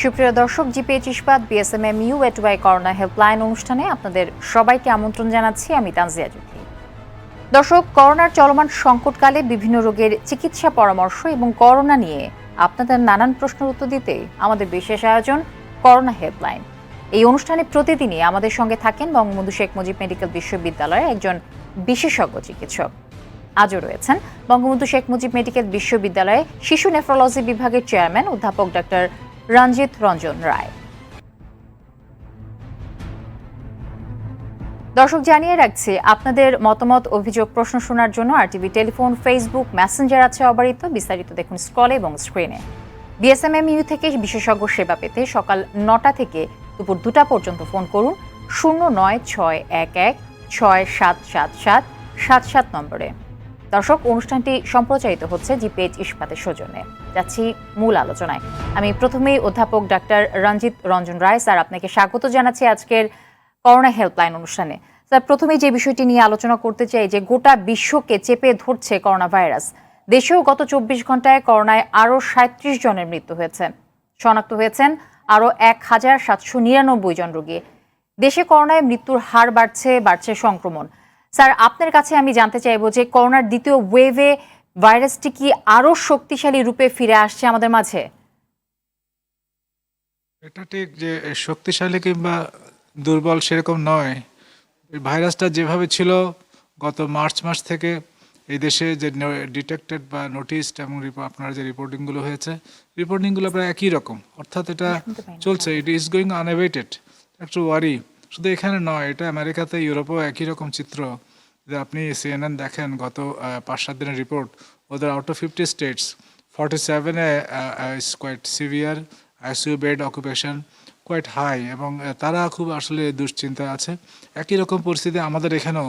সুপ্রিয় দর্শক, জিপিএইচ ইস্পাত বিএসএমএমইউ এটুআই করোনা হেল্পলাইন অনুষ্ঠানে আপনাদের সবাইকে আমন্ত্রণ জানাচ্ছি। আমি তানজিয়া জুথি। দর্শক, করোনার চলমান সংকটকালে বিভিন্ন রোগের চিকিৎসা পরামর্শ এবং করোনা নিয়ে আপনাদের নানান প্রশ্নের উত্তর দিতে আমাদের বিশেষ আয়োজন করোনা হেল্পলাইন। এই অনুষ্ঠানে প্রতিদিনই আমাদের সঙ্গে থাকেন বঙ্গবন্ধু শেখ মুজিব মেডিকেল বিশ্ববিদ্যালয়ের একজন বিশেষজ্ঞ চিকিৎসক। আজও রয়েছেন বঙ্গবন্ধু শেখ মুজিব মেডিকেল বিশ্ববিদ্যালয়ে শিশু নেফ্রোলজি বিভাগের চেয়ারম্যান অধ্যাপক ডক্টর রঞ্জিত রঞ্জন রায়। দর্শক, জানিয়ে রাখছি আপনাদের মতামত, অভিযোগ, প্রশ্ন শোনার জন্য আরটিভি টেলিফোন, ফেসবুক, মেসেঞ্জার আছে অবারিত। বিস্তারিত দেখুন স্ক্রলে এবং স্ক্রিনে। বিএসএমএমইউ থেকে বিশেষজ্ঞ সেবা পেতে সকাল 9টা থেকে দুপুর 2টা পর্যন্ত ফোন করুন 0961167777 নম্বরে। দর্শক, অনুষ্ঠানটি সম্প্রচারিত হচ্ছে জিপিএইচ ইস্পাতের সৌজন্যে। যাচ্ছি মূল আলোচনায়। আমি প্রথমেই অধ্যাপক ডাক্তার রঞ্জিত রঞ্জন রায় স্যার, আপনাকে স্বাগত জানাচ্ছি আজকের করোনা হেল্পলাইন অনুষ্ঠানে। স্যার, প্রথমেই যে বিষয়টি নিয়ে আলোচনা করতে চাই যে গোটা বিশ্বকে চেপে ধরছে করোনা ভাইরাস। দেশেও গত 24 ঘন্টায় করোনায় আরও 37 জনের মৃত্যু হয়েছে। শনাক্ত হয়েছেন আরও 1799 জন রোগী। দেশে করোনায় মৃত্যুর হার বাড়ছে সংক্রমণ। স্যার, আপনার কাছে আমি জানতে চাইব যে করোনার দ্বিতীয় ওয়েভে ভাইরাসটি কি আরো শক্তিশালী রূপে ফিরে আসছে আমাদের মাঝে? এটা ঠিক যে শক্তিশালী কিংবা দুর্বল সেরকম নয়। এই ভাইরাসটা যেভাবে ছিল গত মার্চ মাস থেকে এই দেশে যে ডিটেক্টেড বা নোটিসড এবং আপনার যে রিপোর্টিংগুলো হয়েছে, রিপোর্টিংগুলো প্রায় একই রকম, অর্থাৎ এটা চলছে, ইট ইজ গোয়িং আনএভেটেড। একটু ওয়ারি শুধু এখানে নয়, এটা আমেরিকাতে, ইউরোপেও একই রকম চিত্র। যে আপনি সিএনএন দেখেন, গত 5-7 দিনের রিপোর্ট, ওদের out of 50 states 47 is quite severe, ICU bed occupation quite high, এবং তারা খুব আসলে দুশ্চিন্তায় আছে। একই রকম পরিস্থিতি আমাদের এখানেও,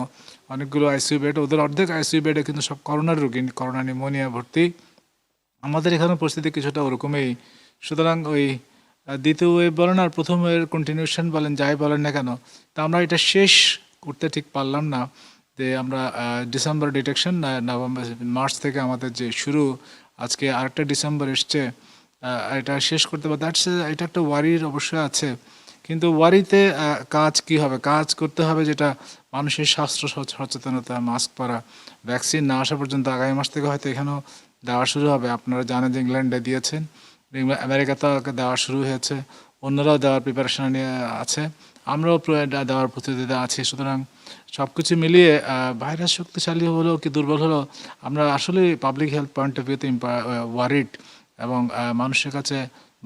অনেকগুলো আইসিইউ বেড, ওদের অর্ধেক আইসিইউ বেডে কিন্তু সব করোনার রোগী, করোনা নিউমোনিয়া ভর্তি। আমাদের এখানেও পরিস্থিতি কিছুটা ওরকমই। সুতরাং ওই দ্বিতীয় ওয়েভ বলেন আর প্রথম ওয়েভের কন্টিনিউশন বলেন, যাই বলেন না কেন, তা আমরা এটা শেষ করতে ঠিক পারলাম না। যে আমরা ডিসেম্বর ডিটেকশন, নভেম্বর মার্চ থেকে আমাদের যে শুরু, আজকে আরেকটা ডিসেম্বর এসছে, এটা শেষ করতে পারে, এটা একটা ওয়ারির অবশ্যই আছে। কিন্তু ওয়ারিতে কাজ কি হবে? কাজ করতে হবে যেটা মানুষের স্বাস্থ্য সচেতনতা, মাস্ক পরা, ভ্যাকসিন না আসা পর্যন্ত আগামী মাস থেকে হয়তো এখানেও দেওয়া শুরু হবে। আপনারা জানেন যে ইংল্যান্ডে দিয়েছেন, আমেরিকাতেও দেওয়া শুরু হয়েছে, অন্যরাও দেওয়ার প্রিপারেশন নিয়ে আছে, আমরাও দেওয়ার প্রতিযোগিতা আছি। সুতরাং সব কিছু মিলিয়ে ভাইরাস শক্তিশালী হলেও কি দুর্বল হলেও আমরা আসলে পাবলিক হেলথ পয়েন্ট অফ ভিউতে ওয়ারিড, এবং মানুষের কাছে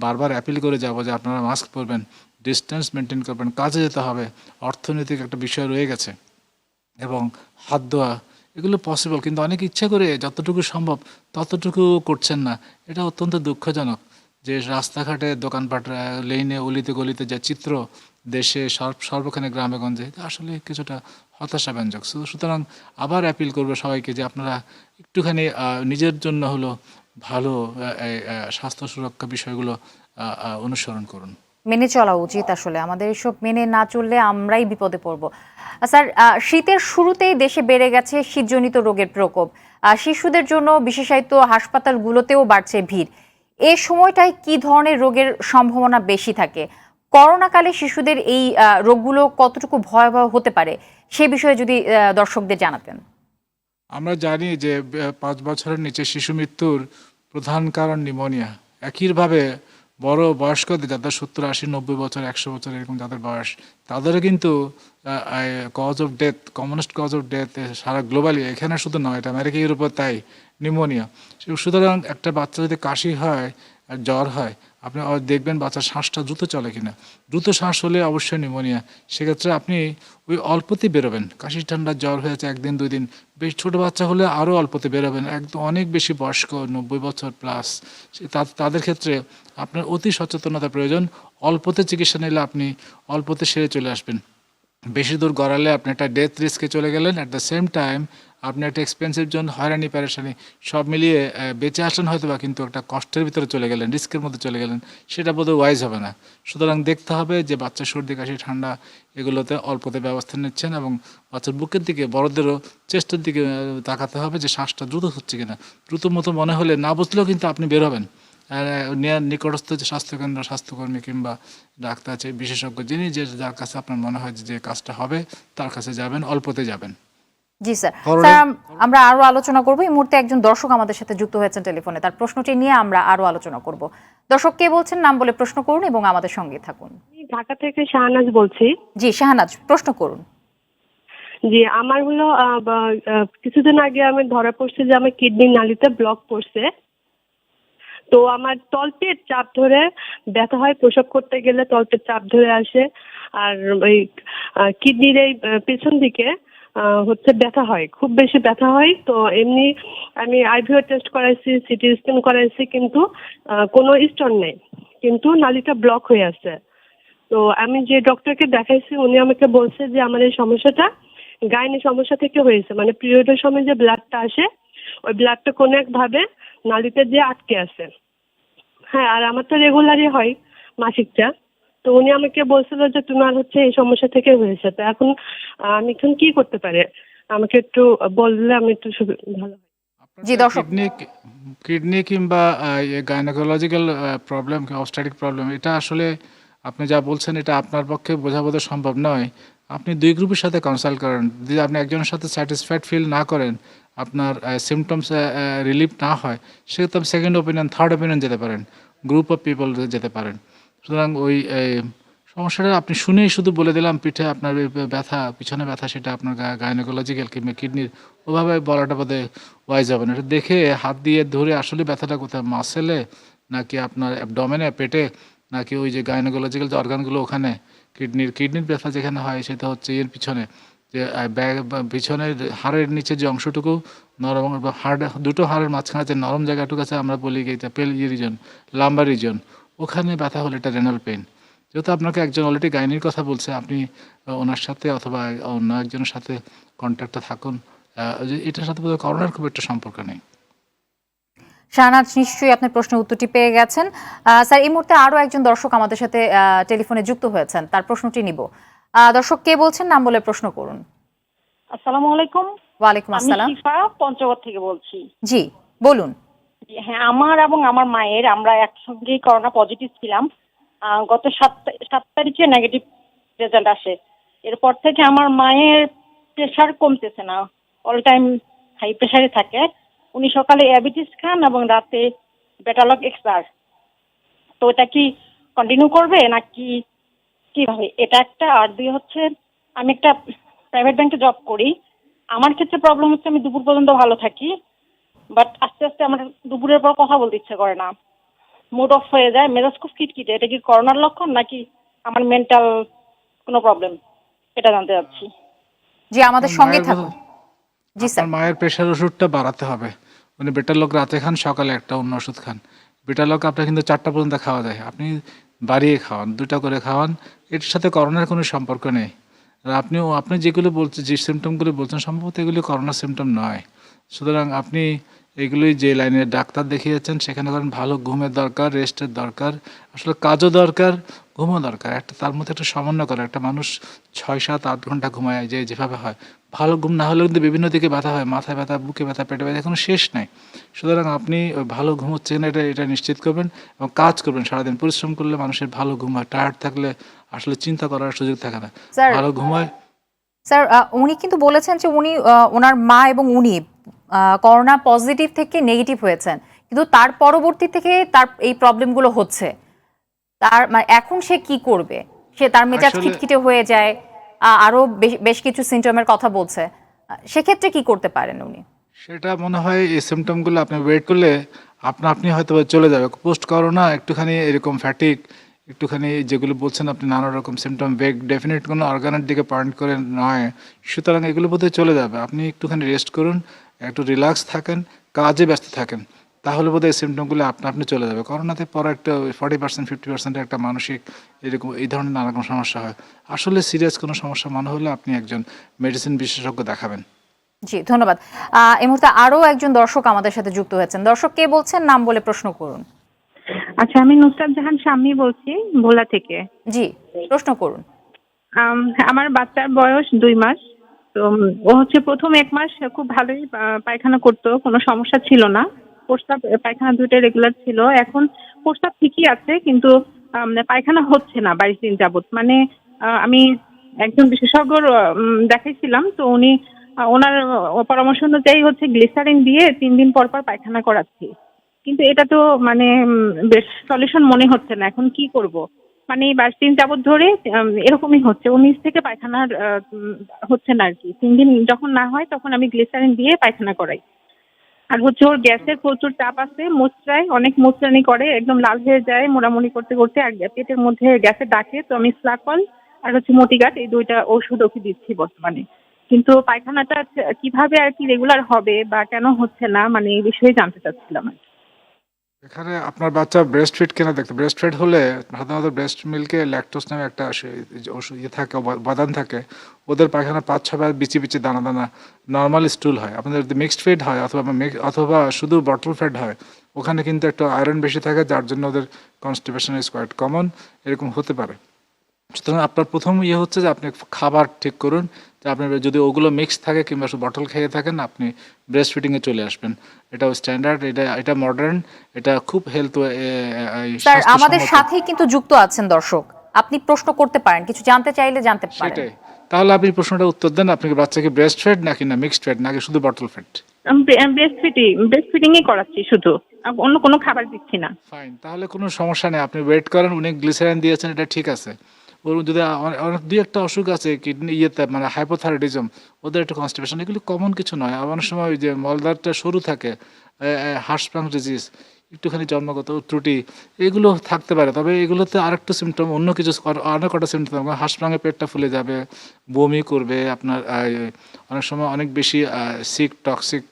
বারবার অ্যাপিল করে যাব যে আপনারা মাস্ক পরবেন, ডিস্টেন্স মেনটেন করবেন, কাজে যেতে হবে, অর্থনৈতিক একটা বিষয় রয়ে গেছে, এবং হাত ধোয়া, এগুলো পসিবল, কিন্তু অনেক ইচ্ছা করে যতটুকু সম্ভব ততটুকু করছেন না। এটা অত্যন্ত দুঃখজনক যে রাস্তাঘাটে, দোকানপাট, লেনে, অলিতে গলিতে যে চিত্র দেশে সর্বখানে গ্রামে গঞ্জে, এটা আসলে কিছুটা হতাশাব্যঞ্জক। সুতরাং আবার অ্যাপিল করবো সবাইকে যে আপনারা একটুখানি নিজের জন্য হলো ভালো স্বাস্থ্য সুরক্ষা বিষয়গুলো অনুসরণ করুন। মেনে চলা উচিত। আসলে আমাদের এসব মেনে না চললে আমরাই বিপদে পড়ব। স্যার, শীতের শুরুতেই দেশে বেড়ে গেছে শীতজনিত রোগের প্রকোপ। শিশুদের জন্য বিশেষায়িত হাসপাতালগুলোতেও বাড়ছে ভিড়। এ সময়টায় কি ধরনের রোগের সম্ভাবনা বেশি থাকে? করোনাকালে শিশুদের এই রোগগুলো কতটুকু ভয়াবহ হতে পারে সে বিষয়ে যদি দর্শকদের জানাতেন। আমরা জানি যে 5 বছরের নিচে শিশু মৃত্যুর প্রধান কারণ নিউমোনিয়া। একইভাবে বড় বয়স্কদের, যাদের 70, 80, 90 বছর, 100 বছর এরকম যাদের বয়স, তাদেরও কিন্তু cause of death, commonest cause of death সারা গ্লোবালি, এখানে শুধু নয়, এটা আমেরিকা, ইউরোপে তাই, নিউমোনিয়া। সুতরাং একটা বাচ্চা যদি কাশি হয় আর জ্বর হয়, আপনি দেখবেন বাচ্চার শ্বাসটা দ্রুত চলে কিনা। দ্রুত শ্বাস হলে অবশ্যই নিউমোনিয়া। সেক্ষেত্রে আপনি ওই অল্পতেই বেরোবেন। কাশি, ঠান্ডা, জ্বর হয়েছে 1 দিন 2 দিন, বেশ ছোটো বাচ্চা হলে আরও অল্পতে বেরোবেন। একদম অনেক বেশি বয়স্ক, 90 বছর প্লাস, তাদের ক্ষেত্রে আপনার অতি সচেতনতা প্রয়োজন। অল্পতে চিকিৎসা নিলে আপনি অল্পতে সেরে চলে আসবেন। বেশি দূর গড়ালে আপনি একটা ডেথ রিস্কে চলে গেলেন, অ্যাট দ্য সেম টাইম আপনি একটা এক্সপেন্সিভ জন্য হয়রানি, পেরেশানি সব মিলিয়ে বেঁচে আসলেন হয়তো বা, কিন্তু একটা কষ্টের ভিতরে চলে গেলেন, রিস্কের মধ্যে চলে গেলেন, সেটা বোধহয় ওয়াইজ হবে না। সুতরাং দেখতে হবে যে বাচ্চা সর্দি, কাশি, ঠান্ডা এগুলোতে অল্পতে ব্যবস্থা নিচ্ছেন, এবং বাচ্চার বুকের দিকে, বড়দেরও চেষ্টার দিকে তাকাতে হবে যে শ্বাসটা দ্রুত হচ্ছে কিনা। দ্রুত মতো মনে হলে, না বুঝলেও কিন্তু আপনি বের হবেন, নিকটস্থ যে স্বাস্থ্যকেন্দ্র, স্বাস্থ্যকর্মী কিংবা ডাক্তার আছে বিশেষজ্ঞ, যিনি যার কাছে আপনার মনে হয় যে কাজটা হবে তার কাছে যাবেন, অল্পতে যাবেন। জি স্যার। করোনা স্যার আমরা আরো আলোচনা করব। এই মুহূর্তে একজন দর্শক আমাদের সাথে যুক্ত হয়েছেন টেলিফোনে, তার প্রশ্নটি নিয়ে আমরা আরো আলোচনা করব। দর্শক কে বলছেন নাম বলে প্রশ্ন করুন এবং আমাদের সঙ্গে থাকুন। আমি ঢাকা থেকে শাহনাজ বলছি। জি শাহনাজ, প্রশ্ন করুন। জি, আমার হলো কিছুদিন আগে আমি ধরা পড়ছে যে আমার কিডনির নালীতে ব্লক পড়ছে। তো আমার তলপেট চাপ ধরে ব্যথা হয়, প্রসব করতে গেলে তলপেট চাপ ধরে আসে। আর ওই কিডনির এই পেছন দিকে হচ্ছে ব্যথা হয়, খুব বেশি ব্যথা হয়। তো এমনি আমি আইভিও টেস্ট করাইছি, সিটি স্ক্যান করাইছি, কিন্তু কোনো স্টোন নেই, কিন্তু নালীটা ব্লক হয়ে আছে। তো আমি যে ডক্টরকে দেখাইছি উনি আমাকে বলছে যে আমার এই সমস্যাটা গাইনি সমস্যা থেকে হয়েছে, মানে পিরিয়ডের সময় যে ব্লাডটা আসে ওই ব্লাডটা কোনো একভাবে নালীতে যে আটকে আছে। হ্যাঁ, আর আমার তো রেগুলারই হয় মাসিকটা। তো উনি আমাকে বলছিল যে তোমার হচ্ছে এই সমস্যা থেকে হয়েছে। তো এখন আমি এখন কি করতে পারি, আমাকে একটু বললে আমি একটু ভালো হয়। জি আপনারটা দর্শক, কিডনি কিংবা গাইনোকোলজিক্যাল প্রবলেম, অবস্ট্রাটিক প্রবলেম, এটা আসলে আপনি যা বলছেন এটা আপনার পক্ষে বোঝা সম্ভব নয়। আপনি 2 গ্রুপের সাথে কনসাল্ট করেন। যদি আপনি একজনের সাথে স্যাটিসফাইড ফিল না করেন, আপনার সিমটমস রিলিফ না হয়, সেক্ষেত্রে আপনি সেকেন্ড ওপিনিয়ন, থার্ড ওপিনিয়ন যেতে পারেন, গ্রুপ অফ পিপল যেতে পারেন। সুতরাং ওই সমস্যাটা আপনি শুনেই শুধু বলে দিলাম পিঠে আপনার ব্যথা, পিছনে ব্যথা, সেটা আপনার গাইনোকোলজিক্যাল কিংবা কিডনির, ওভাবে বলাটা বোধহয় ওয়াইজ হবে না। এটা দেখে হাত দিয়ে ধরে আসলে ব্যথাটা কোথায়, মাসেলে নাকি আপনার অ্যাবডোমেনে, পেটে, নাকি ওই যে গাইনোকোলজিক্যাল যে অর্গানগুলো ওখানে, কিডনির ব্যথা যেখানে হয় সেটা হচ্ছে এর পিছনে, যে পিছনের হাড়ের নিচে যে অংশটুকু নরম, বা হাড় দুটো হাড়ের মাঝখানে যে নরম জায়গাটুকু আছে আমরা বলি এটা রিজন, লাম্বার রিজন, ওখানে ব্যথা হলে এটা রেনাল পেইন। যেহেতু আপনাকে একজন অলরেডি গাইনির কথা বলছে, আপনি ওনার সাথে অথবা অন্য একজনের সাথে কন্ট্যাক্টে থাকুন। এটার সাথে বোধহয় করোনার খুব একটা সম্পর্ক নেই। শাহনাজ নিশ্চয়ই আপনার প্রশ্নের উত্তরটি পেয়ে গেছেন। স্যার এই মুহূর্তে আরো একজন দর্শক আমাদের সাথে টেলিফোনে যুক্ত হয়েছেন, তার প্রশ্নটি নিব। দর্শক কে বলছেন নাম বলে প্রশ্ন করুন। আসসালামু আলাইকুম। ওয়ালাইকুম আমি আসসালাম। শিফা পঞ্চগড় থেকে বলছি। জি বলুন। হ্যাঁ, আমার এবং আমার মায়ের আমরা একসঙ্গেই করোনা পজিটিভ ছিলাম। গত 7 তারিখে নেগেটিভ রেজাল্ট আসে। এরপর থেকে আমার মায়ের প্রেশার কমতেছে না, অল টাইম হাই প্রেশারে থাকে। উনি সকালে অ্যাবিটিস খান এবং রাতে বেটালক এক্সআর। তো এটা কি কন্টিনিউ করবে নাকি কিভাবে, এটা একটা। আর 2 হচ্ছে আমি একটা প্রাইভেট ব্যাংকে জব করি। আমার ক্ষেত্রে প্রবলেম হচ্ছে আমি দুপুর পর্যন্ত ভালো থাকি, বাট আস্তে আস্তে আমার দুপুরের পর কথা বলতে ইচ্ছে করে না, মুড অফ হয়ে যায়, মেজাজ খুব খিটখিটে। এটা কি করোনার লক্ষণ নাকি আমার মেন্টাল কোনো প্রবলেম, এটা জানতে চাচ্ছি। জি আমাদের সঙ্গে থাকুন। জি স্যার। আপনার মায়ের প্রেশার ওষুধটা বাড়াতে হবে। উনি বেটালক রাতে খান, সকালে একটা অন্য ওষুধ খান। বেটালক আপনার কিন্তু 4টা পর্যন্ত খাওয়া যায়, আপনি বাড়িয়ে খাওয়ান, 2টা করে খাওয়ান। এটার সাথে করোনার কোনো সম্পর্ক নেই। আর আপনি যেগুলো বলছেন, যে সিমটমগুলো বলছেন, সম্ভবত এগুলি করোনার সিমটম নয়। সুতরাং আপনি এগুলোই যে লাইনে ডাক্তার দেখিয়েছেন সেখানে করেন। ভালো ঘুমের দরকার, রেস্টের দরকার, আসলে কাজও দরকার, ঘুমও দরকার। তার মধ্যে একটা সমন্বয় করে। একটা মানুষ 6, 7, 8 ঘন্টা ঘুমায় যেভাবে হয়, ভালো ঘুম না হলেও কিন্তু বিভিন্ন দিকে ব্যথা হয়, মাথায় ব্যথা, বুকে ব্যথা, পেটে ব্যথা, কোনো শেষ নাই। সুতরাং আপনি ওই ভালো ঘুমোচ্ছেন এটা নিশ্চিত করবেন এবং কাজ করবেন। সারাদিন পরিশ্রম করলে মানুষের ভালো ঘুম হয়। টায়ার্ড থাকলে আসলে চিন্তা করার সুযোগ থাকে না। স্যার ভালো ঘুমায়। স্যার উনি কিন্তু বলেছেন যে উনি ওনার মা এবং উনি করোনা পজিটিভ থেকে নেগেটিভ হয়েছেন, কিন্তু তার পরবর্তী থেকে তার এই প্রবলেমগুলো হচ্ছে। তার মানে এখন সে কি করবে? সে তার মেজাজ আসলে খিটখিটে হয়ে যায়, আরো বেশ কিছু সিমটমের কথা বলছে। সেক্ষেত্রে কি করতে পারেন উনি? সেটা মনে হয় এই সিমটমগুলো আপনি ওয়েট করলে আপনি হয়তো চলে যাবে। পোস্ট করোনা একটুখানি এরকম ফ্যাটিক, একটুখানি যেগুলো বলছেন আপনি, নানা রকম সিমটম, বেগ ডেফিনেট কোনো অর্গানের দিকে পয়েন্ট করে নয়। সুতরাং এগুলো বোধহয় চলে যাবে। আপনি একটুখানি রেস্ট করুন, একটু রিল্যাক্স থাকেন, কাজে ব্যস্ত থাকেন, তাহলে বোধহয় এই সিমটমগুলো আপনি চলে যাবে। করোনাতে পরে একটা 40% 50% একটা মানসিক এরকম এই ধরনের নানা রকম সমস্যা হয়। আসলে সিরিয়াস কোনো সমস্যা মনে হলে আপনি একজন মেডিসিন বিশেষজ্ঞ দেখাবেন। জি ধন্যবাদ। এই মুহূর্তে আরো একজন দর্শক আমাদের সাথে যুক্ত হয়েছেন। দর্শক কে বলছেন নাম বলে প্রশ্ন করুন। আচ্ছা, আমি নুসরাত জাহান শাম্মী বলছি ভোলা থেকে। জি প্রশ্ন করুন। আমার বাচ্চার বয়স 2 মাস। তো ও হচ্ছে প্রথম 1 মাস খুব ভালোই পায়খানা করতো, কোনো সমস্যা ছিল না। প্রস্রাব পায়খানা দুইটাই রেগুলার ছিল। এখন প্রস্রাব ঠিকই আছে, কিন্তু পায়খানা হচ্ছে না 22 দিন যাবত। মানে আমি একজন বিশেষজ্ঞর দেখাইছিলাম, তো উনি ওনার পরামর্শ অনুযায়ী হচ্ছে গ্লিসারিন দিয়ে 3 দিন পর পর পায়খানা করাচ্ছি। কিন্তু এটা তো মানে বেশ সলিউশন মনে হচ্ছে না। এখন কি করব? মানে এই 22 দিন যাবত ধরে এরকমই হচ্ছে। 19 থেকে পায়খানার হচ্ছে না আর কি। 3 দিন যখন না হয় তখন আমি গ্লিসারিন দিয়ে পায়খানা করাই। আর হচ্ছে ওর গ্যাসের প্রচুর চাপ আছে, মুচড়ায়, অনেক মুচড়ানি করে, একদম লাল হয়ে যায় মোড়ামুড়ি করতে করতে। আর পেটের মধ্যে গ্যাসে ডাকে, তো আমি স্লাকল আর হচ্ছে মটিগাট এই দুইটা ওষুধ ওকে দিচ্ছি বর্তমানে। কিন্তু পায়খানাটা কিভাবে আর কি রেগুলার হবে বা কেন হচ্ছে না, মানে এই বিষয়ে জানতে চাচ্ছিলাম আর কি। এখানে আপনার বাচ্চা ব্রেস্ট ফিড কিনা দেখতে, ব্রেস্ট ফিড হলে সাধারণত ব্রেস্ট মিল্কে ল্যাকটোজ নামে একটা ওষুধ থাকে, উপাদান থাকে। ওদের পায়খানা 5-6 বার বিচি বিচি দানা দানা নর্মাল স্টুল হয়। আপনাদের যদি মিক্সড ফিড হয় অথবা শুধু বটল ফিড হয়, ওখানে কিন্তু একটা আয়রন বেশি থাকে, যার জন্য ওদের কনস্টিপেশন ইজ কোয়াইট কমন, এরকম হতে পারে। সুতরাং আপনার প্রথম হচ্ছে যে আপনি খাবার ঠিক করুন, যে আপনার যদি ওগুলো মিক্স থাকে কিংবা শুধু বটল খেয়ে থাকেন, আপনি ব্রেস্ট ফিডিংয়ে চলে আসবেন। এটা স্ট্যান্ডার্ড, এটা মডার্ন, এটা খুব হেলথ। স্যার আমাদের সাথেই কিন্তু যুক্ত আছেন দর্শক, আপনি প্রশ্ন করতে পারেন, কিছু জানতে চাইলে জানতে পারেন। সেটাই, তাহলে আপনি প্রশ্নটা উত্তর দেন। আপনি কি বাচ্চাকে ব্রেস্ট ফিড নাকি না মিক্সড ফিড নাকি শুধু বটল ফিড? ব্রেস্ট ফিডিংই করাচ্ছি শুধু, অন্য কোনো খাবার দিচ্ছি না। ফাইন, তাহলে কোনো সমস্যা নেই। আপনি ওয়েট করেন, উনি গ্লিসারিন দিয়েছেন, এটা ঠিক আছে। ওর যদি অনেক দুই একটা অসুখ আছে কিডনি মানে হাইপোথাইরয়েডিজম, ওদের একটা কনস্টিপেশন, এগুলি কমন কিছু নয়। অনেক সময় ওই যে মলদ্বারটা সরু থাকে, হার্সপ্রাং ডিজিজ, একটুখানি জন্মগত ত্রুটি, এগুলো থাকতে পারে। তবে এগুলোতে আরেকটা সিমটম, অন্য কিছু অনেক কটা সিমটম, হাঁসপ্রাঙে পেটটা ফুলে যাবে, বমি করবে আপনার, অনেক সময় অনেক বেশি টক্সিক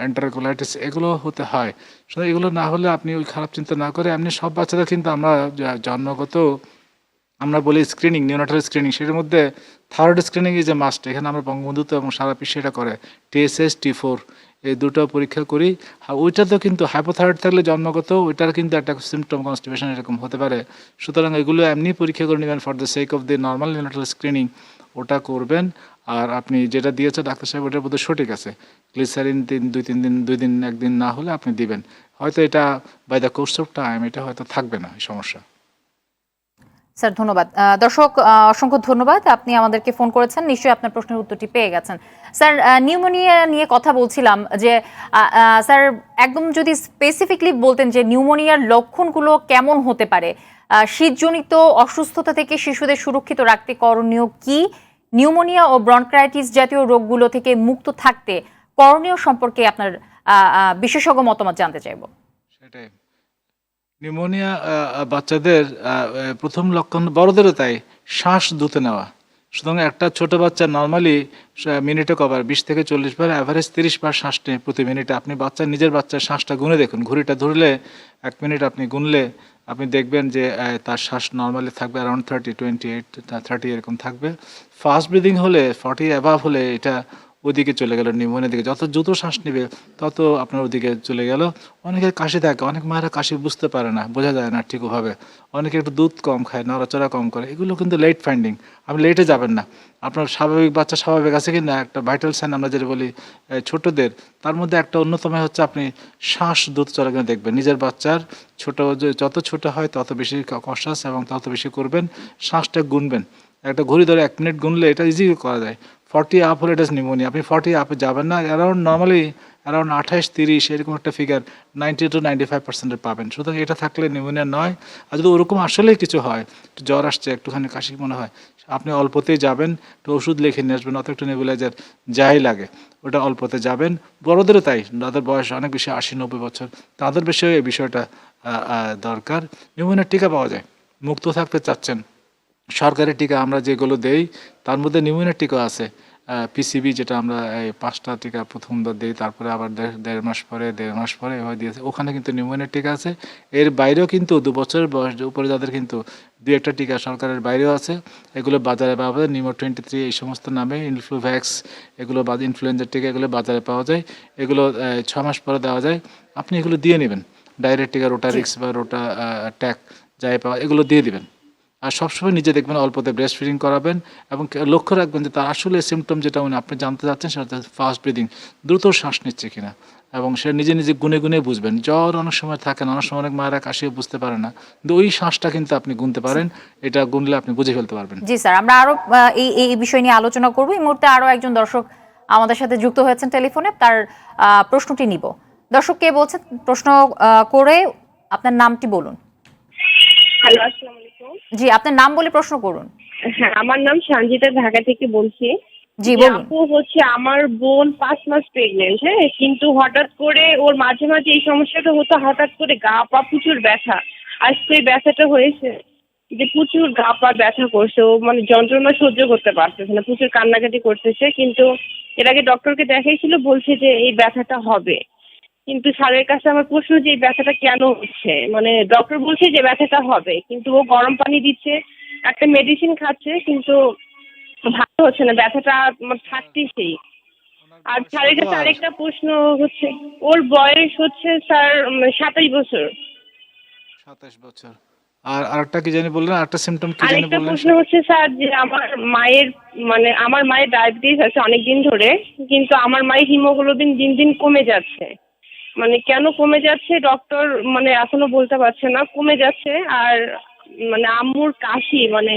এন্টারকোলাইটিস, এগুলো হতে হয়। সুতরাং এগুলো না হলে আপনি ওই খারাপ চিন্তা না করে, এমনি সব বাচ্চাদের কিন্তু আমরা জন্মগত আমরা বলি স্ক্রিনিং, নিউনাটাল স্ক্রিনিং, সেটার মধ্যে third screening is a must. এখানে আমরা বঙ্গবন্ধুত্ব এবং সারা বিশ্বে এটা করে, TSS T4 এই দুটো পরীক্ষা করি। ওইটাতেও কিন্তু হাইপোথাইরয়েড থাকলে জন্মগত, ওইটার কিন্তু একটা সিমটম কনস্টিপেশন এরকম হতে পারে। সুতরাং এগুলো এমনি পরীক্ষা করে নেবেন for the sake of the normal neonatal screening, ওটা করবেন। আর আপনি যেটা দিয়েছে ডাক্তার সাহেব, ওটার মধ্যে সঠিক আছে। গ্লিসারিন 2 দিন 1 দিন না হলে আপনি দিবেন। হয়তো এটা by the course of time এটা হয়তো থাকবে না এই সমস্যা। স্যার ধন্যবাদ। দর্শক অসংখ্য ধন্যবাদ, আপনি আমাদেরকে ফোন করেছেন, নিশ্চয়ই আপনার প্রশ্নের উত্তরটি পেয়ে গেছেন। স্যার নিউমোনিয়া নিয়ে কথা বলছিলাম, যে স্যার একদম যদি স্পেসিফিকলি বলতেন যে নিউমোনিয়ার লক্ষণগুলো কেমন হতে পারে, শীতজনিত অসুস্থতা থেকে শিশুদের সুরক্ষিত রাখতে করণীয় কি, নিউমোনিয়া ও ব্রনক্রাইটিস জাতীয় রোগগুলো থেকে মুক্ত থাকতে করণীয় সম্পর্কে আপনার বিশেষজ্ঞ মতামত জানতে চাইব। সেটাই, নিউমোনিয়া বাচ্চাদের প্রথম লক্ষণ, বড়দেরও তাই, শ্বাস দ্রুত নেওয়া। সুতরাং একটা ছোট বাচ্চা নর্মালি মিনিটে কবার 20 থেকে 40 বার, অ্যাভারেজ 30 বার শ্বাস নেয় প্রতি মিনিটে। আপনি নিজের বাচ্চার শ্বাসটা গুনে দেখুন, ঘড়িটা ধরলে 1 মিনিট আপনি গুনলে আপনি দেখবেন যে তার শ্বাস নর্মালি থাকবে অ্যারাউন্ড 30, 28, 30 এরকম থাকবে। ফাস্ট ব্রিদিং হলে 40 অ্যাভাব হলে এটা ওদিকে চলে গেল, নিউমোনিয়ার দিকে। যত দ্রুত শ্বাস নেবে তত আপনার ওদিকে চলে গেল। অনেকের কাশি থাকে, অনেক মায়েরা কাশি বুঝতে পারে না, বোঝা যায় না ঠিকভাবে। অনেকে একটু দুধ কম খায়, নড়াচড়া কম করে, এগুলো কিন্তু লেট ফাইন্ডিং। আপনি লেটে যাবেন না, আপনার স্বাভাবিক বাচ্চা স্বাভাবিক আছে কি না, একটা ভাইটাল সাইন আমরা যেটা বলি ছোটদের, তার মধ্যে একটা অন্যতম হচ্ছে আপনি শ্বাস দ্রুত চলে গেলে দেখবেন। নিজের বাচ্চার যত ছোট হয় তত বেশি কনসাস এবং তত বেশি করবেন, শ্বাসটা গুনবেন। একটা ঘড়ি ধরে 1 মিনিট গুনলে এটা ইজি করা যায়। 40 আপ হলে এটা নিউমোনিয়া, আপনি 40 আপে যাবেন না, অ্যারাউন্ড নর্মালি অ্যারাউন্ড 28-30 এরকম একটা ফিগার 90 to 95% পাবেন। সুতরাং এটা থাকলে নিউমোনিয়া নয়। আর যদি ওরকম আসলেই কিছু হয়, একটু জ্বর আসছে, একটুখানি কাশি মনে হয়, আপনি অল্পতেই যাবেন, একটু ওষুধ লিখে নিয়ে আসবেন, অত একটু নেবুলাইজার যাই লাগে ওটা অল্পতে যাবেন। বড়দেরও তাই, যাদের বয়স অনেক বেশি 80-90 বছর, তাদের বেশিও এই বিষয়টা দরকার। নিউমোনিয়ার টিকা পাওয়া যায়, মুক্ত থাকতে চাচ্ছেন, সরকারি টিকা আমরা যেগুলো দেই তার মধ্যে নিউমোনিয়ার টিকা আছে। PCV যেটা আমরা এই 5টা টিকা প্রথমবার দিই, তারপরে আবার দেড় মাস পরে এভাবে দিয়েছে, ওখানে কিন্তু নিউমোনিয়ার টিকা আছে। এর বাইরেও কিন্তু 2 বছরের বয়স উপরে যাদের কিন্তু 2-1টা টিকা সরকারের বাইরেও আছে। এগুলো বাজারে পাওয়া যায়, নিমো 23 এই সমস্ত নামে, ইনফ্লুভ্যাক্স, এগুলো ইনফ্লুয়েঞ্জার টিকা, এগুলো বাজারে পাওয়া যায়। এগুলো 6 মাস পরে দেওয়া যায়, আপনি এগুলো দিয়ে নেবেন। ডাইরেক্ট টিকা, রোটারিক্স বা রোটা ট্যাক যাই পাওয়া, এগুলো দিয়ে দিবেন। আর সবসময় নিজে দেখবেন অল্পতে ব্রেস্ট ফিডিং করাবেন, এবং লক্ষ্য রাখবেন যে তার আসলে সিমটম যেটা আপনি জানতে চাচ্ছেন সেটা হচ্ছে ফাস্ট ব্রিদিং, দ্রুত শ্বাস নিচ্ছে কিনা। এবং সে নিজে নিজে গুনে গুনে বুঝবেন। জ্বর অনেক সময় থাকে না, অনেক সময় অনেক মায়েরা কাশিও বুঝতে পারে না, কিন্তু ওই শ্বাসটা কিন্তু আপনি গুনতে পারেন, এটা গুনলে আপনি বুঝে ফেলতে পারবেন। জি স্যার, আমরা আরো এই এই বিষয় নিয়ে আলোচনা করব। এই মুহূর্তে আরো একজন দর্শক আমাদের সাথে যুক্ত হয়েছেন টেলিফোনে, তার প্রশ্নটি নিব। দর্শক কে বলছেন, প্রশ্ন করে আপনার নামটি বলুন। হ্যালো, আসসালামু আলাইকুম। জি, আপনার নাম বলে প্রশ্ন করুন। হ্যাঁ, আমার নাম সঞ্জিতা, ঢাকা থেকে বলছি। জি যে বলুন। আপু হচ্ছে আমার বোন 5 মাস প্রেগনেন্ট, হ্যাঁ, কিন্তু হঠাৎ করে ওর মাঝে মাঝে এই সমস্যাটা হতো, হঠাৎ করে গা পা প্রচুর ব্যথা। আজকে এই ব্যথাটা হয়েছে যে প্রচুর গা পা ব্যথা করছে, ও মানে যন্ত্রণা সহ্য করতে পারতেছে না, প্রচুর কান্নাকাটি করতেছে। কিন্তু এর আগে ডক্টরকে দেখাইছিল, বলছে যে এই ব্যথাটা হবে। কিন্তু স্যারের কাছে আমার প্রশ্ন যে এই ব্যথাটা কেন হচ্ছে, মানে ডক্টর বলছে যে ব্যথাটা হবে, কিন্তু ও গরম পানি দিচ্ছে, একটা মেডিসিন খাচ্ছে, কিন্তু ভালো হচ্ছে না, ব্যথাটা থাকতেছেই। আর স্যারের কাছে আরেকটা প্রশ্ন হচ্ছে, ওর বয়স হচ্ছে স্যার 27 বছর। 27 বছর। আর আরেকটা কি জানি বললেন, আরেকটা সিম্পটম কি জানি আরেকটা বললেন? প্রশ্ন হচ্ছে স্যার যে আমার মায়ের ডায়াবেটিস আছে অনেক দিন ধরে, কিন্তু আমার মায়ের হিমোগ্লোবিন দিন দিন কমে যাচ্ছে। মানে কেন কমে যাচ্ছে ডক্টর মানে এখনো বলতে পারছে না, কমে যাচ্ছে। আর মানে আম্মুর কাশি, মানে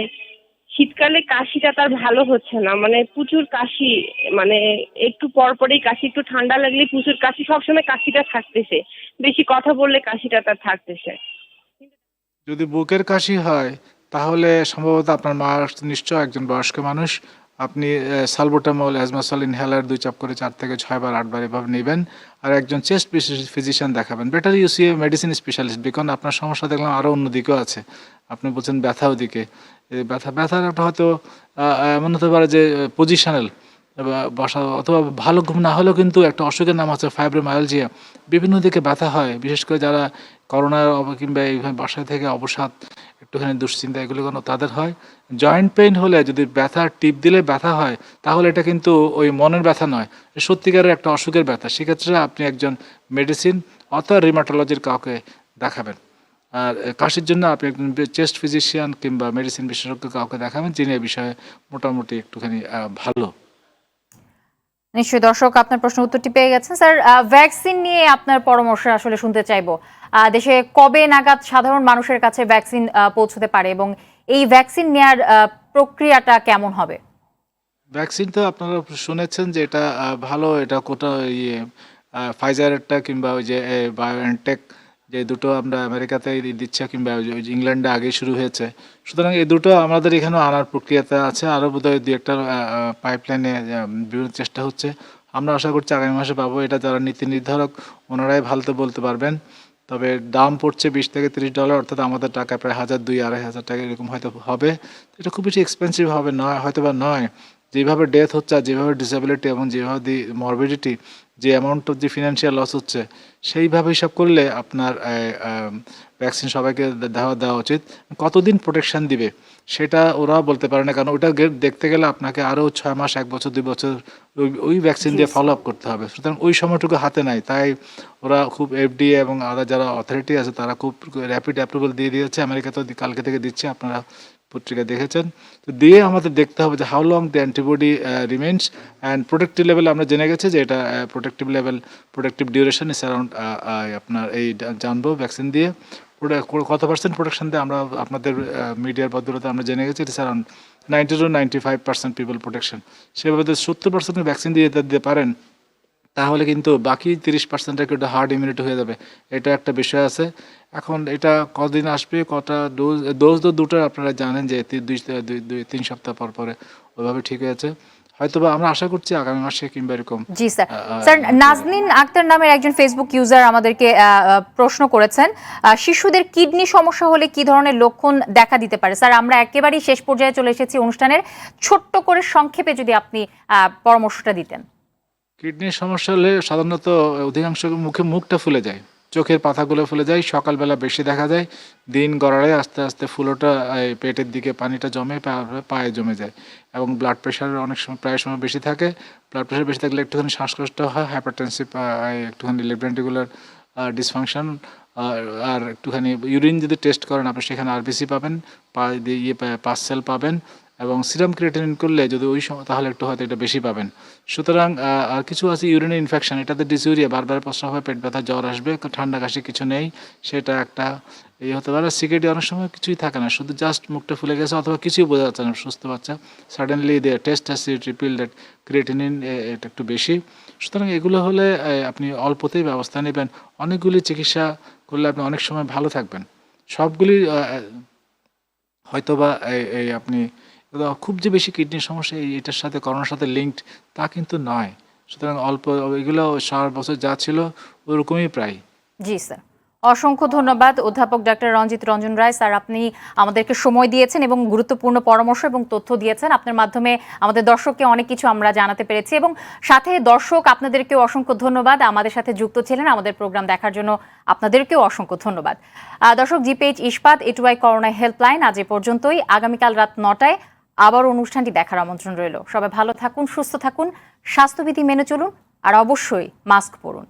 শীতকালে কাশিটা তার ভালো হচ্ছে না, মানে প্রচুর কাশি, মানে একটু পর পরেই কাশি, একটু ঠান্ডা লাগলে প্রচুর কাশি, সবসময় কাশিটা থাকতেছে, বেশি কথা বললে কাশিটা তার থাকতেছে। যদি বুকের কাশি হয় তাহলে সম্ভবত আপনার মা নিশ্চয় একজন বয়স্ক মানুষ। আপনি সালবুটামল, অ্যাজমাসল ইনহেলার 2 চাপ করে 4 থেকে 6 বার 8 বার এভাবে নেবেন। আর একজন চেস্ট ফিজিশিয়ান দেখাবেন। Better you see a medicine specialist, because আপনার সমস্যা দেখলাম আরও অন্য দিকেও আছে। আপনি বলছেন ব্যথা ওদিকে, ব্যথার একটা হয়তো এমন হতে পারে যে পজিশনাল বসা, অথবা ভালো ঘুম না হলেও কিন্তু একটা অসুখের নাম হচ্ছে ফাইব্রোমায়ালজিয়া। বিভিন্ন দিকে ব্যথা হয়, বিশেষ করে যারা করোনার কিংবা এইভাবে বাসায় থেকে অবসাদ, একটুখানি দুশ্চিন্তা, এগুলো কোনো তাদের হয়। জয়েন্ট পেইন হলে যদি ব্যথা টিপ দিলে ব্যথা হয়, তাহলে এটা কিন্তু ওই মনের ব্যথা নয়, সত্যিকারের একটা অসুখের ব্যথা। সেক্ষেত্রে আপনি একজন মেডিসিন অথবা রিমাটোলজির কাউকে দেখাবেন। আর কাশির জন্য আপনি একজন চেস্ট ফিজিশিয়ান কিংবা মেডিসিন বিশেষজ্ঞ কাউকে দেখাবেন, যিনি এই বিষয়ে মোটামুটি একটুখানি ভালো। নিশ্চয়ই দর্শক আপনার প্রশ্ন উত্তরটি পেয়ে গেছেন। স্যার, ভ্যাকসিন নিয়ে আপনার পরামর্শ আসলে শুনতে চাইবো। দেশে কবে নাগাদ সাধারণ মানুষের কাছে ভ্যাকসিন পৌঁছতে পারে এবং এই ভ্যাকসিন নেয়ার প্রক্রিয়াটা কেমন হবে? ভ্যাকসিন তো আপনারা শুনেছেন যে এটা ভালো, এটা কোটা ইয়ে ফাইজারেরটা কিংবা ওই যে বায়োএনটেক, যে দুটো আমরা আমেরিকাতে দিচ্ছে কিংবা ওই যে ইংল্যান্ডে আগেই শুরু হয়েছে। সুতরাং এই দুটো আমাদের এখানেও আনার প্রক্রিয়াতে আছে, আরও বোধহয় দু একটা পাইপলাইনে বিভিন্ন চেষ্টা হচ্ছে। আমরা আশা করছি আগামী মাসে পাবো। এটা যারা নীতি নির্ধারক ওনারাই ভালো তো বলতে পারবেন। তবে দাম পড়ছে $20 থেকে $30, অর্থাৎ আমাদের টাকা প্রায় 1,000-2,000-2,500 টাকা এরকম হয়তো হবে। এটা খুব বেশি এক্সপেন্সিভ হবে নয়, হয়তো বা নয়। যেভাবে ডেথ হচ্ছে আর যেভাবে ডিসেবিলিটি এবং যেভাবে মরবিডিটি, যে অ্যামাউন্ট অফ যে ফিনান্সিয়াল লস হচ্ছে, সেইভাবে হিসাব করলে আপনার ভ্যাকসিন সবাইকে দেওয়া উচিত। কতদিন প্রোটেকশন দিবে সেটা ওরা বলতে পারে না, কারণ ওইটা দেখতে গেলে আপনাকে আরও 6 মাস, 1 বছর, 2 বছর ওই ভ্যাকসিন দিয়ে ফলো আপ করতে হবে। সুতরাং ওই সময়টুকু হাতে নাই, তাই ওরা খুব এফডিএ এবং আলাদা যারা অথরিটি আছে তারা খুব র্যাপিড অ্যাপ্রুভাল দিয়ে দিয়েছে। আমেরিকা তো কালকে থেকে দিচ্ছে, আপনারা পত্রিকা দেখেছেন। তো দিয়ে আমাদের দেখতে হবে যে how long the antibody remains and protective level. আমরা জেনে গেছি যে এটা প্রোটেক্টিভ লেভেল, প্রোটেক্টিভ ডিউরেশন ইস অ্যারাউন্ড, আপনার এই জানবো ভ্যাকসিন দিয়ে কত পার্সেন্ট প্রোটেকশন দেয়। আমরা আপনাদের মিডিয়ার বদলতে আমরা জেনে গেছি it's around 90 to 95% people protection. সেভাবে 70% ভ্যাকসিন দিয়ে দিতে পারেন, তাহলে কিন্তু বাকি 30%-এর একটু হার্ড ইমিউনিটি হয়ে যাবে। এটা একটা বিষয় আছে। এখন এটা কদিন আসবে, কটা ডোজ তো দুটো আপনারা জানেন যে 2-3 সপ্তাহ পর পরে ওইভাবে ঠিক হয়েছে। হয়তোবা আমরা আশা করছি আগামী মাসে কিংবা এরকম। জি স্যার। স্যার, নাজনীন আক্তার নামের একজন ফেসবুক ইউজার আমাদেরকে প্রশ্ন করেছেন, শিশুদের কিডনি সমস্যা হলে কি ধরনের লক্ষণ দেখা দিতে পারে? স্যার, আমরা একেবারেই শেষ পর্যায়ে চলে এসেছি অনুষ্ঠানের, ছোট্ট করে সংক্ষেপে যদি আপনি পরামর্শটা দিতেন। কিডনির সমস্যা হলে সাধারণত অধিকাংশ মুখটা ফুলে যায়, চোখের পাতাগুলো ফুলে যায়, সকালবেলা বেশি দেখা যায়, দিন গড়ায় আস্তে আস্তে ফুলোটা পেটের দিকে পানিটা জমে পায়ে জমে যায়, এবং ব্লাড প্রেশার অনেক সময় প্রায় সময় বেশি থাকে। ব্লাড প্রেশার বেশি থাকলে একটুখানি শ্বাসকষ্ট হয়, হাইপারটেনসিভ, একটুখানি লেফট ভেন্ট্রিকুলার ডিসফাংশন, আর একটুখানি ইউরিন যদি টেস্ট করেন আপনি সেখানে আরবিসি পাবেন, পাস সেল পাবেন, এবং সিরাম ক্রিয়েটিনিন করলে যদি ওই সময় তাহলে একটু হয়তো এটা বেশি পাবেন। সুতরাং আর কিছু আছে ইউরিনের ইনফেকশন, এটাতে ডিসইউরিয়া, বারবার প্রস্রাব হয়, পেট ব্যথা, জ্বর আসবে, ঠান্ডা কাশি কিছু নেই, সেটা একটা এই হতে পারে। সিকেডি অনেক সময় কিছুই থাকে না, শুধু জাস্ট মুখটা ফুলে গেছে অথবা কিছুই বোঝা যাচ্ছে না সুস্থ বাচ্চা, সাডেনলি দে টেস্ট হ্যাজ রিপিল দ্যাট ক্রিয়েটিনিন এটা একটু বেশি। সুতরাং এগুলো হলে আপনি অল্পতেই ব্যবস্থা নেবেন। অনেকগুলি চিকিৎসা করলে আপনি অনেক সময় ভালো থাকবেন। সবগুলি হয়তোবা এই আপনি খুব যে বেশি কিডনির সমস্যা এটার সাথে করোনার সাথে লিঙ্কড তা কিন্তু নয়। সুতরাং অল্প এগুলো সারা বছর যা ছিল ওরকমই প্রায়। জি স্যার, অসংখ্য ধন্যবাদ অধ্যাপক ডাক্তার রঞ্জিত রঞ্জন রায় স্যার, আপনি আমাদেরকে সময় দিয়েছেন এবং গুরুত্বপূর্ণ পরামর্শ এবং তথ্য দিয়েছেন। আপনার মাধ্যমে আমাদের দর্শককে অনেক কিছু আমরা জানাতে পেরেছি এবং সাথে দর্শক আপনাদেরকেও অসংখ্য ধন্যবাদ, আমাদের সাথে যুক্ত ছিলেন আমাদের প্রোগ্রাম দেখার জন্য আপনাদেরকেও অসংখ্য ধন্যবাদ। দর্শক, জিপিএইচ ইস্পাত এটুআই করোনা হেল্পলাইন আজ এ পর্যন্তই। আগামীকাল রাত 9টায় আবার অনুষ্ঠানটি দেখার আমন্ত্রণ রইল। সবাই ভালো থাকুন, সুস্থ থাকুন, স্বাস্থ্যবিধি মেনে চলুন আর অবশ্যই মাস্ক পরুন।